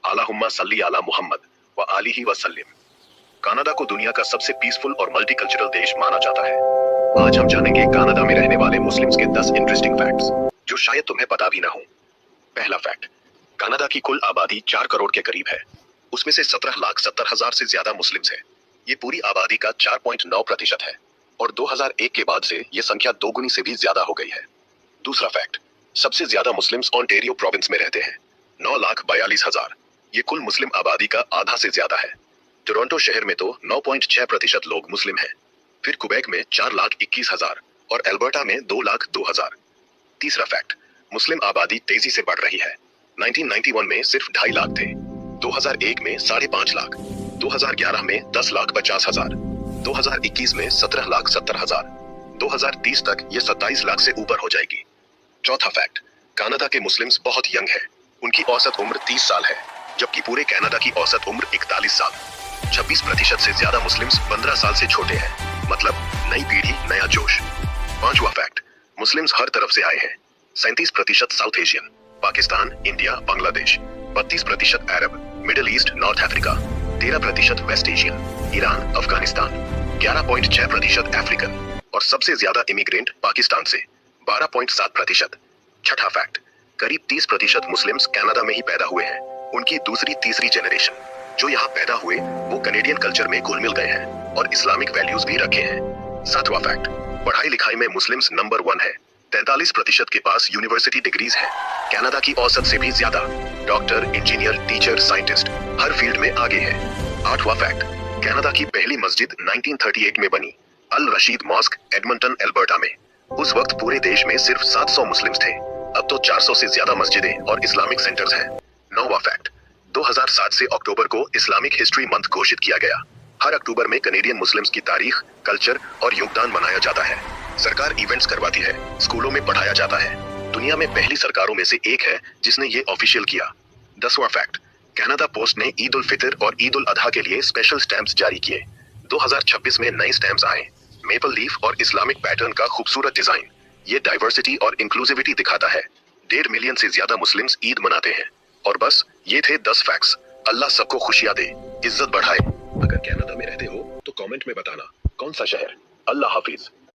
अल्लाहुम्मा सल्ली अला मुहम्मद व आलिहि वसल्लिम। कनाडा को दुनिया का सबसे पीसफुल और मल्टीकल्चरल देश माना जाता है। आज हम जानेंगे कनाडा में रहने वाले मुस्लिम्स के 10 इंटरेस्टिंग फैक्ट्स जो शायद तुम्हें पता भी ना हो। पहला फैक्ट, कनाडा की कुल आबादी 4 करोड़ के करीब है। उसमें से 17,70,000 से ज्यादा मुस्लिम्स हैं। ये पूरी आबादी का 4.9% है और 2001 के बाद से ये संख्या दोगुनी से भी ज्यादा हो गई है। दूसरा फैक्ट, सबसे ज्यादा मुस्लिम्स ओंटारियो प्रोविंस में रहते हैं, 9,42,000। ये कुल मुस्लिम आबादी का आधा से ज्यादा है। टोरंटो शहर में तो 9.6% लोग मुस्लिम हैं। फिर क्वेबेक में 4,21,000 और एल्बर्टा में 2,02,000। तीसरा फैक्ट, मुस्लिम आबादी तेजी से बढ़ रही है। 1991 में सिर्फ 2.5 लाख थे, 2001 में 5.5 लाख, 2011 में 10,50,000, 2021 में 17,70,000, 2030 तक ये 27 लाख से ऊपर हो जाएगी। चौथा फैक्ट, कनाडा के मुस्लिम्स बहुत यंग हैं। उनकी औसत उम्र 30 साल है, जबकि पूरे कनाडा की औसत उम्र 41 साल। 26% से ज्यादा मुस्लिम्स 15 साल से छोटे हैं, मतलब नई पीढ़ी नया जोश। पांचवा फैक्ट, मुस्लिम्स हर तरफ से आए हैं। 37% South Asian, Pakistan, India, Bangladesh. 32% Arab, Middle East, North Africa. 13% West Asian, Iran, Afghanistan. 11.6% African और सबसे ज्यादा इमिग्रेंट पाकिस्तान से, 12.7%। छठा फैक्ट, करीब 30% मुस्लिम्स कनाडा में ही पैदा हुए हैं। उनकी दूसरी तीसरी जनरेशन जो यहाँ पैदा हुए वो कनेडियन कल्चर में घुल मिल गए हैं और इस्लामिक वैल्यूज भी रखे हैं। सातवां फैक्ट, पढ़ाई लिखाई में मुस्लिम्स नंबर 1 है। 43% के पास यूनिवर्सिटी डिग्रीज है, कनाडा की औसत से भी ज्यादा। डॉक्टर, इंजीनियर, टीचर, साइंटिस्ट हर फील्ड में आगे है। आठवां फैक्ट, कनाडा की पहली मस्जिद 1938 में बनी, अल रशीद मॉस्क, एडमंटन, एल्बर्टा में। उस वक्त पूरे देश में सिर्फ 700 मुस्लिम्स थे, अब तो 400 से ज्यादा मस्जिदें और इस्लामिक सेंटर्स हैं। नौवां फैक्ट, 2007 से अक्टूबर को इस्लामिक हिस्ट्री मंथ घोषित किया गया। हर अक्टूबर में कनेडियन मुस्लिम्स की तारीख, कल्चर और योगदान मनाया जाता है। सरकार इवेंट्स करवाती है, स्कूलों में पढ़ाया जाता है। दुनिया में पहली सरकारों में से एक है जिसने ये ऑफिशियल किया। 10वां फैक्ट, कनाडा पोस्ट ने ईद उल फितर और ईद उल अधा के लिए स्पेशल स्टैम्प्स जारी किए। 2026 में नए स्टैम्प्स आए, मेपल लीफ और इस्लामिक पैटर्न का खूबसूरत डिजाइन। ये डाइवर्सिटी और इंक्लूसिविटी दिखाता है। 1.5 मिलियन से ज्यादा मुस्लिम्स ईद मनाते हैं। और बस ये थे 10 फैक्ट्स। अल्लाह सबको खुशियां दे, इज्जत बढ़ाए। अगर कनाडा में रहते हो तो कमेंट में बताना कौन सा शहर। अल्लाह हाफिज।